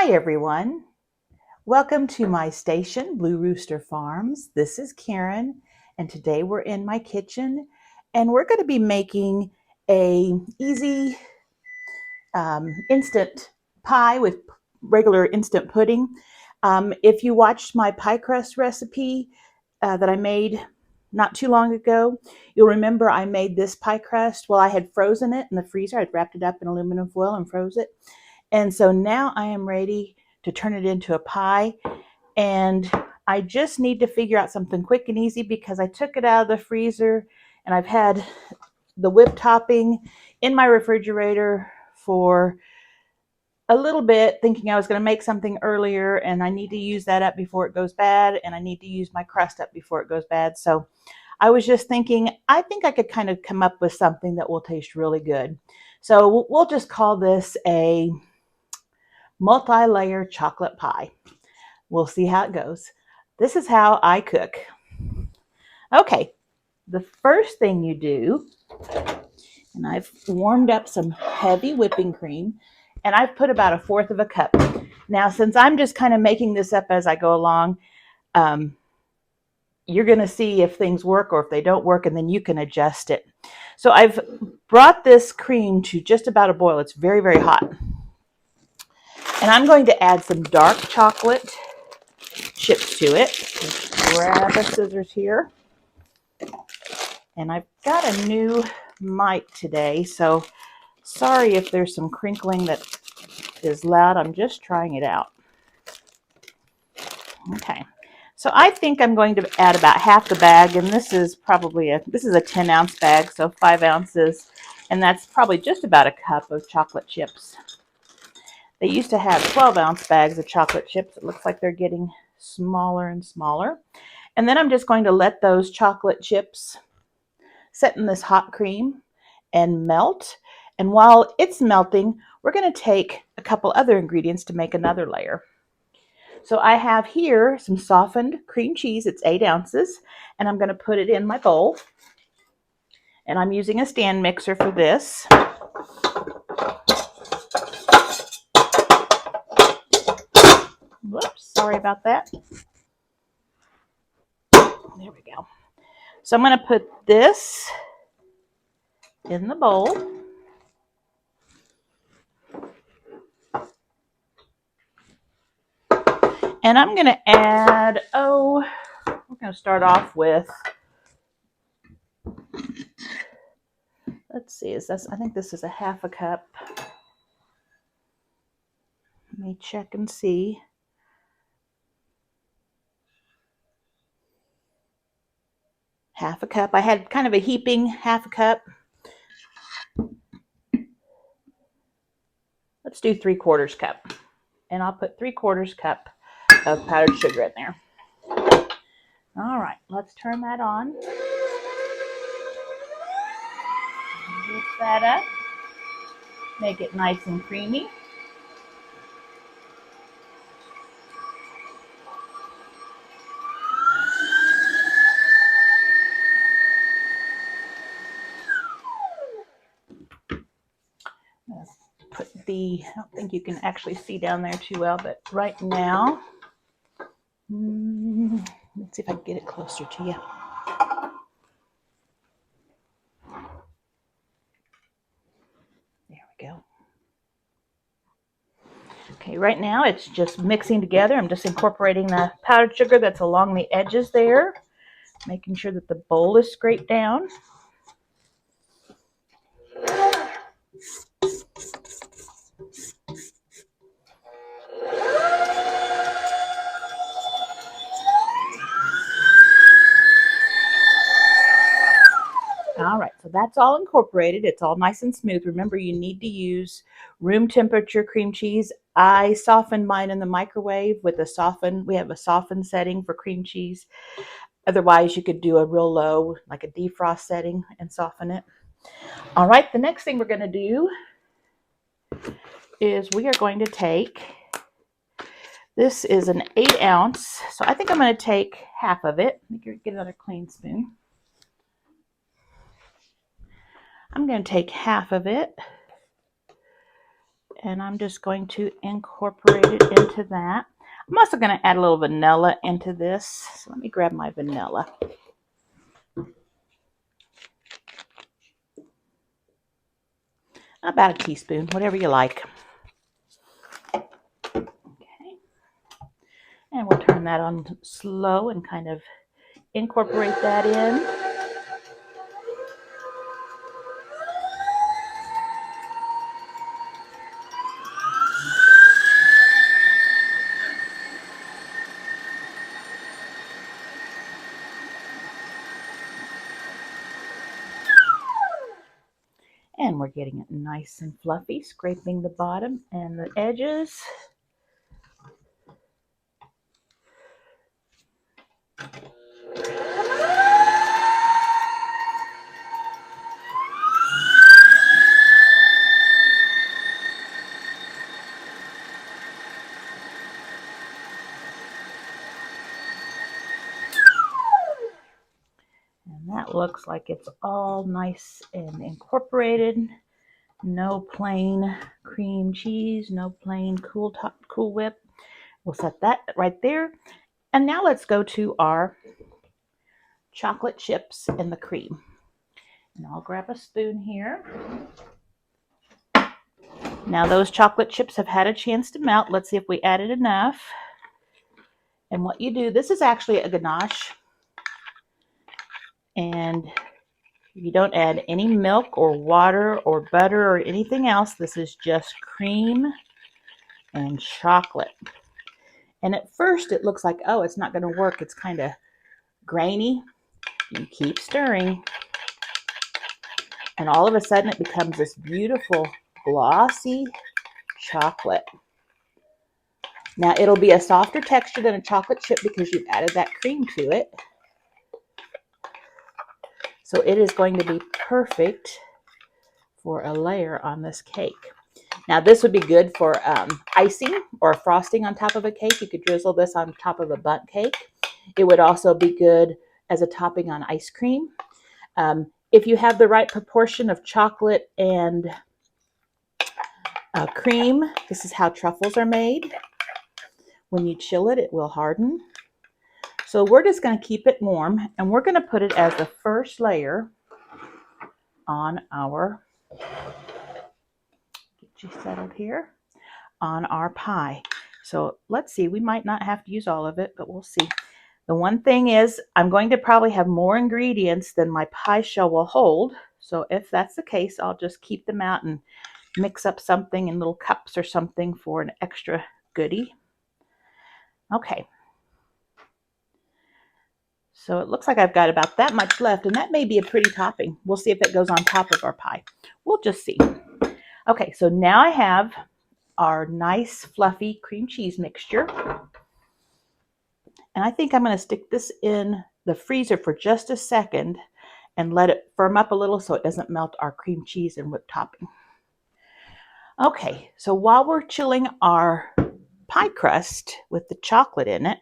Hi everyone, welcome to my station, Blue Rooster Farms. This is Karen, and today we're in my kitchen, and we're going to be making a easy instant pie with regular instant pudding. If you watched my pie crust recipe that I made not too long ago, you'll remember I made this pie crust. Well, I had frozen it in the freezer. I'd wrapped it up in aluminum foil and froze it. And so now I am ready to turn it into a pie. And I just need to figure out something quick and easy because I took it out of the freezer and I've had the whipped topping in my refrigerator for a little bit, thinking I was going to make something earlier, and I need to use that up before it goes bad, and I need to use my crust up before it goes bad. So I was just thinking, I think I could kind of come up with something that will taste really good. So we'll just call this a multi-layer chocolate pie. We'll see how it goes. This is how I cook. Okay, the first thing you do, and I've warmed up some heavy whipping cream, and I've put about 1/4 of a cup. Now, since I'm just kind of making this up as I go along, you're going to see if things work or if they don't work, and then you can adjust it. So I've brought this cream to just about a boil. It's very, very hot. And I'm going to add some dark chocolate chips to it. Just grab a scissors here. And I've got a new mic today, so sorry if there's some crinkling that is loud. I'm just trying it out. Okay, so I think I'm going to add about half the bag, and this is probably a 10-ounce bag, so 5 ounces, and that's probably just about a cup of chocolate chips. They used to have 12-ounce bags of chocolate chips. It looks like they're getting smaller and smaller. And then I'm just going to let those chocolate chips set in this hot cream and melt. And while it's melting, we're going to take a couple other ingredients to make another layer. So I have here some softened cream cheese. It's 8 ounces, and I'm going to put it in my bowl. And I'm using a stand mixer for this. Whoops, sorry about that. There we go. So I'm going to put this in the bowl. And I'm going to add, we're going to start off with, let's see, I think this is a 1/2 cup. Let me check and see. Half a cup. I had kind of a heaping 1/2 cup. Let's do 3/4 cup. And I'll put 3/4 cup of powdered sugar in there. All right, let's turn that on. Whip that up. Make it nice and creamy. I don't think you can actually see down there too well, but right now, let's see if I can get it closer to you. There we go. Okay, right now it's just mixing together. I'm just incorporating the powdered sugar that's along the edges there, making sure that the bowl is scraped down. All right, so that's all incorporated. It's all nice and smooth. Remember, you need to use room temperature cream cheese. I softened mine in the microwave with we have a soften setting for cream cheese. Otherwise, you could do a real low, like a defrost setting, and soften it. All right, the next thing we're going to do is we are going to take, this is an 8 ounce, so I think I'm going to take half of it. Let me get another clean spoon. I'm going to take half of it, and I'm just going to incorporate it into that. I'm also going to add a little vanilla into this. So let me grab my vanilla. About a teaspoon, whatever you like. Okay. And we'll turn that on slow and kind of incorporate that in. And we're getting it nice and fluffy, scraping the bottom and the edges. And that looks like it's all nice and incorporated. No plain cream cheese, no plain Cool Whip. We'll set that right there. And now let's go to our chocolate chips and the cream. And I'll grab a spoon here. Now those chocolate chips have had a chance to melt. Let's see if we added enough. And what you do, this is actually a ganache. And you don't add any milk or water or butter or anything else. This is just cream and chocolate. And at first it looks like, oh, it's not going to work. It's kind of grainy. You keep stirring. And all of a sudden it becomes this beautiful glossy chocolate. Now it'll be a softer texture than a chocolate chip because you've added that cream to it. So it is going to be perfect for a layer on this cake. Now this would be good for icing or frosting on top of a cake. You could drizzle this on top of a bundt cake. It would also be good as a topping on ice cream. If you have the right proportion of chocolate and cream, this is how truffles are made. When you chill it, it will harden. So we're just going to keep it warm, and we're going to put it as the first layer on our, get you settled here, on our pie. So let's see, we might not have to use all of it, but we'll see. The one thing is, I'm going to probably have more ingredients than my pie shell will hold. So if that's the case, I'll just keep them out and mix up something in little cups or something for an extra goodie. Okay. So it looks like I've got about that much left, and that may be a pretty topping. We'll see if it goes on top of our pie. We'll just see. Okay, so now I have our nice fluffy cream cheese mixture. And I think I'm going to stick this in the freezer for just a second and let it firm up a little so it doesn't melt our cream cheese and whipped topping. Okay, so while we're chilling our pie crust with the chocolate in it,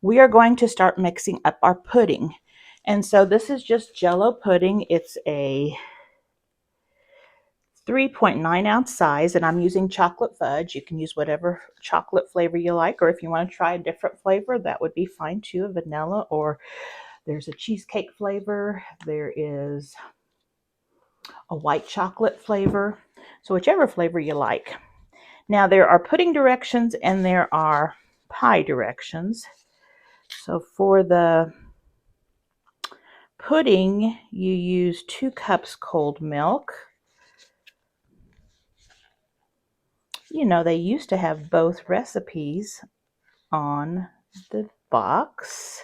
we are going to start mixing up our pudding. And so this is just Jell-O pudding. It's a 3.9 ounce size, and I'm using chocolate fudge. You can use whatever chocolate flavor you like, or if you want to try a different flavor, that would be fine too, a vanilla, or there's a cheesecake flavor. There is a white chocolate flavor. So whichever flavor you like. Now there are pudding directions and there are pie directions. So for the pudding, you use 2 cups cold milk. You know, they used to have both recipes on the box.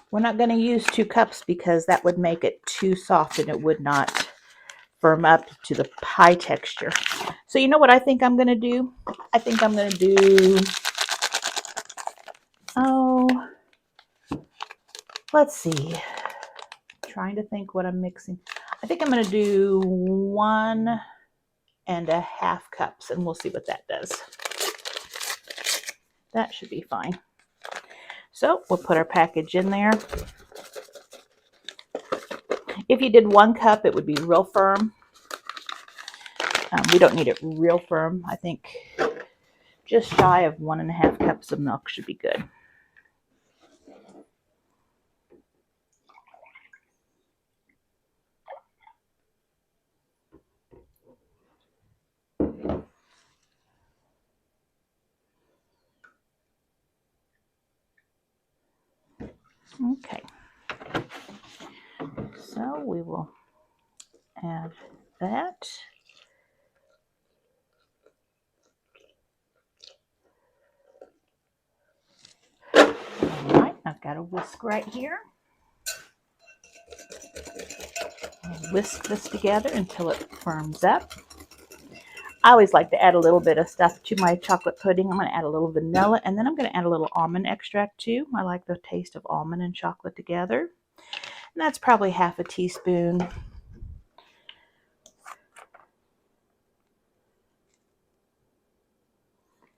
We're not going to use 2 cups because that would make it too soft and it would not firm up to the pie texture. So you know what I think I'm going to do? I think I'm going to do, let's see. I'm trying to think what I'm mixing. I think I'm going to do 1.5 cups, and we'll see what that does. That should be fine. So we'll put our package in there. If you did 1 cup, it would be real firm. We don't need it real firm. I think just shy of 1.5 cups of milk should be good. Okay, so we will add that. All right, I've got a whisk right here. I'll whisk this together until it firms up. I always like to add a little bit of stuff to my chocolate pudding. I'm going to add a little vanilla, and then I'm going to add a little almond extract too. I like the taste of almond and chocolate together. And that's probably half a teaspoon.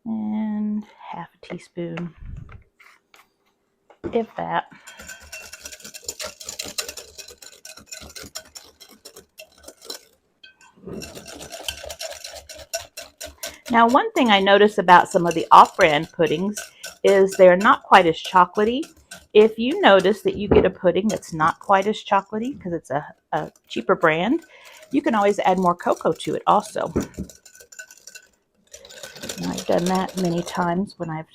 And half a teaspoon, if that. Now, one thing I notice about some of the off-brand puddings is they're not quite as chocolatey. If you notice that you get a pudding that's not quite as chocolatey because it's a cheaper brand, you can always add more cocoa to it also. And I've done that many times when I've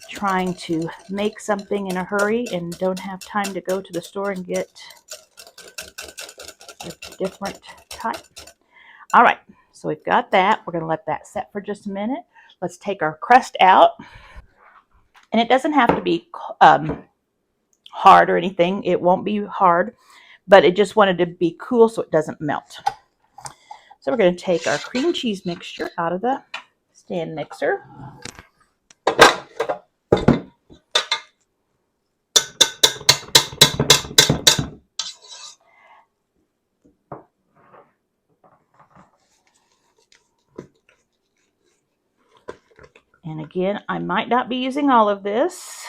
trying to make something in a hurry and don't have time to go to the store and get a different type. All right, so we've got that. We're going to let that set for just a minute. Let's take our crust out. And it doesn't have to be hard or anything. It won't be hard, but it just wanted to be cool so it doesn't melt. So we're going to take our cream cheese mixture out of the stand mixer. And again, I might not be using all of this.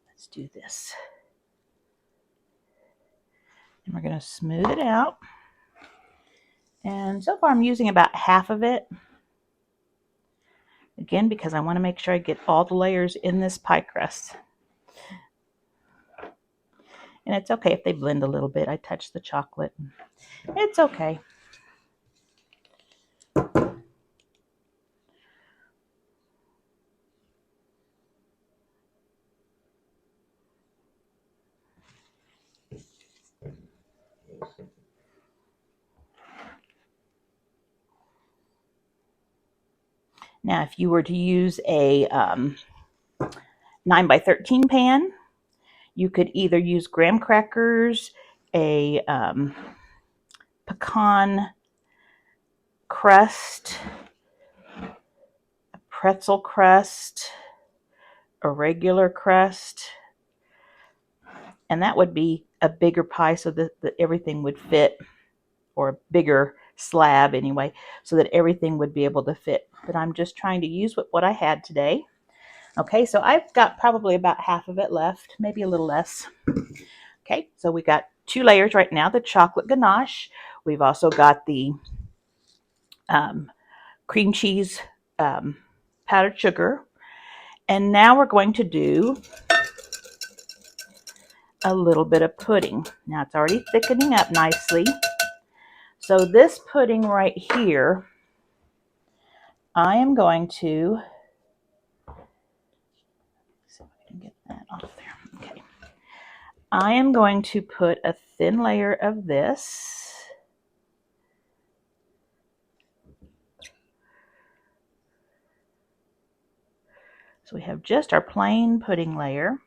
Let's do this. And we're going to smooth it out. And so far I'm using about half of it. Again, because I want to make sure I get all the layers in this pie crust. And it's okay if they blend a little bit. I touched the chocolate. It's okay. Now, if you were to use a 9 by 13 pan, you could either use graham crackers, a pecan crust, a pretzel crust, a regular crust, and that would be a bigger pie so that everything would fit, or a bigger slab anyway, so that everything would be able to fit. But I'm just trying to use what I had today. Okay, so I've got probably about half of it left, maybe a little less. Okay, so we got 2 layers right now, the chocolate ganache. We've also got the cream cheese powdered sugar. And now we're going to do a little bit of pudding. Now it's already thickening up nicely. So this pudding right here, I am going to, see if I can get that off there. Okay. I am going to put a thin layer of this. So we have just our plain pudding layer.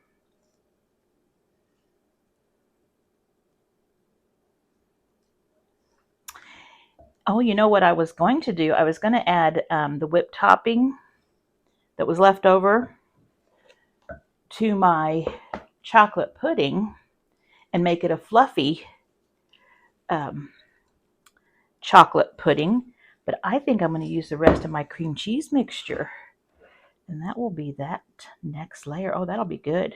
Oh, you know what I was going to do? I was going to add the whipped topping that was left over to my chocolate pudding and make it a fluffy chocolate pudding, but I think I'm going to use the rest of my cream cheese mixture. And that will be that next layer. Oh, that'll be good.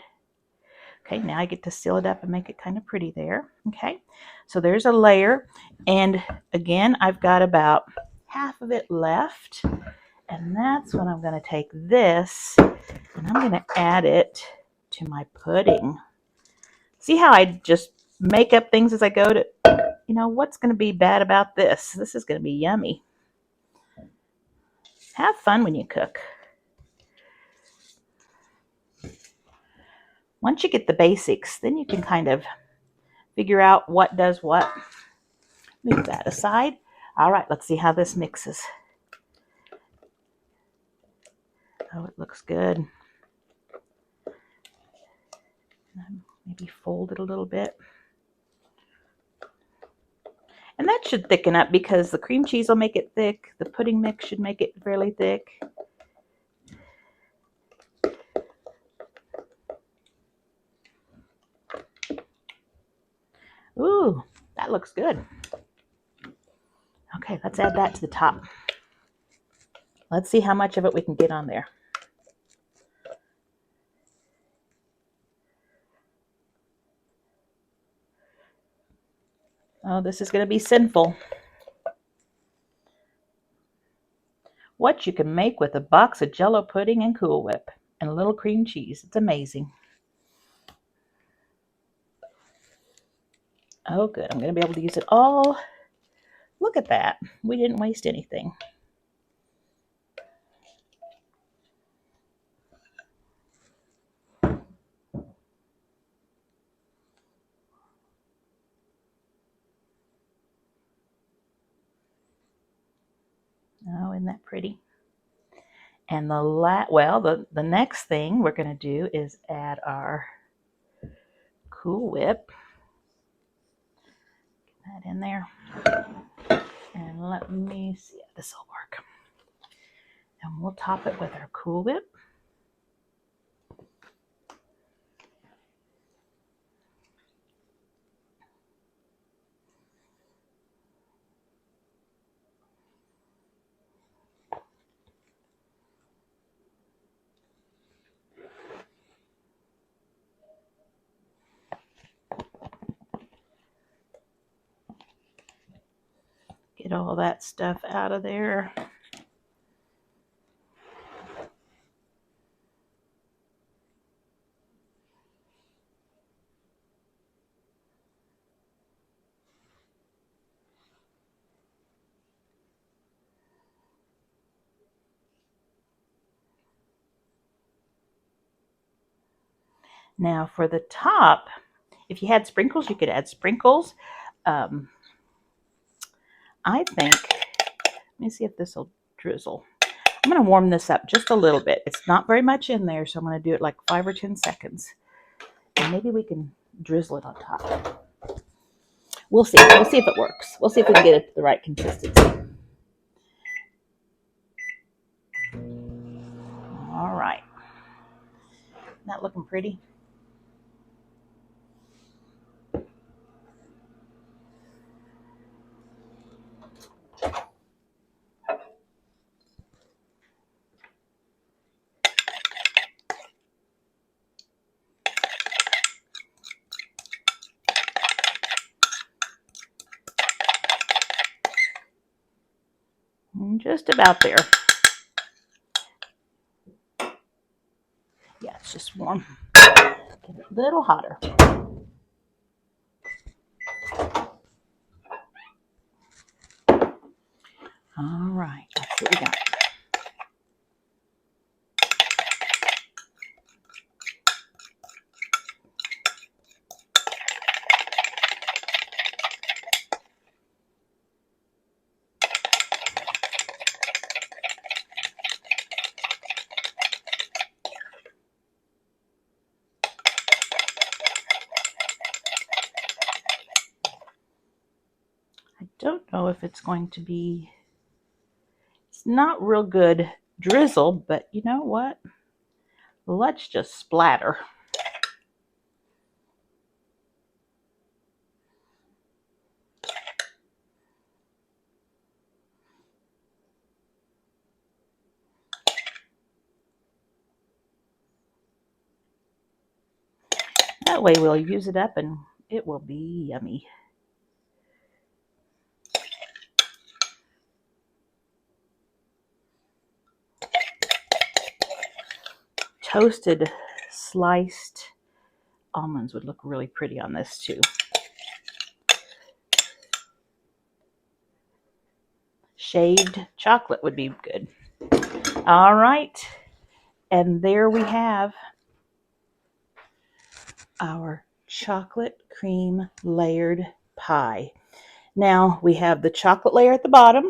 Okay, now I get to seal it up and make it kind of pretty there. Okay, so there's a layer. And again, I've got about half of it left. And that's when I'm going to take this and I'm going to add it to my pudding. See how I just make up things as I go to, what's going to be bad about this? This is going to be yummy. Have fun when you cook. Once you get the basics, then you can kind of figure out what does what. Move that aside. All right, let's see how this mixes. Oh, it looks good. Maybe fold it a little bit. And that should thicken up because the cream cheese will make it thick. The pudding mix should make it fairly thick. Ooh, that looks good. Okay, let's add that to the top. Let's see how much of it we can get on there. Oh, this is going to be sinful. What you can make with a box of Jell-O pudding and Cool Whip and a little cream cheese. It's amazing. Oh, good. I'm going to be able to use it all. Look at that. We didn't waste anything. Oh, isn't that pretty? And the next thing we're going to do is add our Cool Whip. Get that in there. And let me see if this will work. And we'll top it with our Cool Whip. Get all that stuff out of there. Now for the top, if you had sprinkles, you could add sprinkles. I think, let me see if this will drizzle. I'm going to warm this up just a little bit. It's not very much in there, so I'm going to do it like 5 or 10 seconds. And maybe we can drizzle it on top. We'll see. We'll see if it works. We'll see if we can get it to the right consistency. All right. Isn't that looking pretty? Just about there. Yeah, it's just warm. Get it a little hotter. All right, that's what we got. I don't know if it's going to be, it's not real good drizzle, but you know what? Let's just splatter. That way we'll use it up and it will be yummy. Toasted, sliced almonds would look really pretty on this too. Shaved chocolate would be good. All right, and there we have our chocolate cream layered pie. Now we have the chocolate layer at the bottom.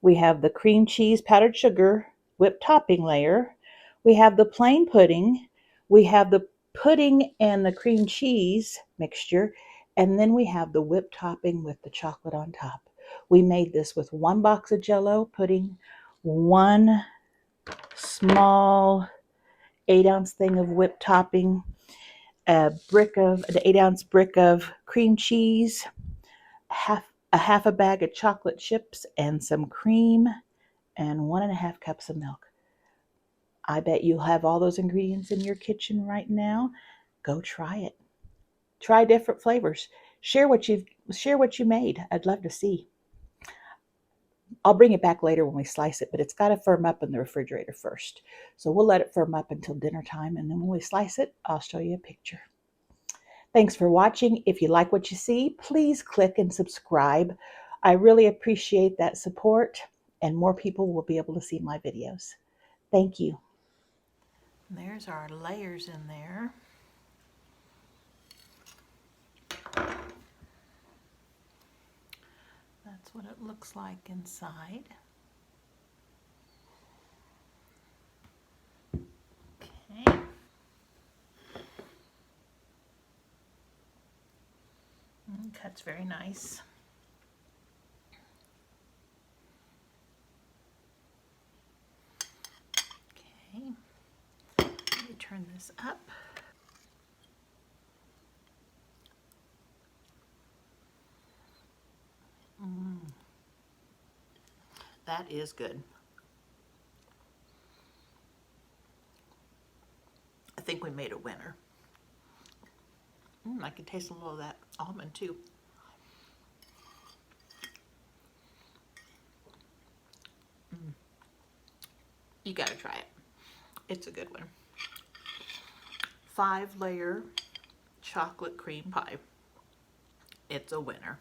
We have the cream cheese powdered sugar whipped topping layer. We have the plain pudding. We have the pudding and the cream cheese mixture. And then we have the whipped topping with the chocolate on top. We made this with 1 box of Jell-O pudding, 1 small 8-ounce thing of whipped topping, an 8-ounce brick of cream cheese, half a bag of chocolate chips, and some cream, and 1.5 cups of milk. I bet you'll have all those ingredients in your kitchen right now. Go try it. Try different flavors. Share what you made. I'd love to see. I'll bring it back later when we slice it, but it's got to firm up in the refrigerator first. So we'll let it firm up until dinner time, and then when we slice it, I'll show you a picture. Thanks for watching. If you like what you see, please click and subscribe. I really appreciate that support, and more people will be able to see my videos. Thank you. There's our layers in there. That's what it looks like inside. Okay. Cuts very nice. Okay. Let me turn this up. That is good. I think we made a winner. I can taste a little of that almond too. You gotta try it. It's a good one. 5-layer chocolate cream pie. It's a winner.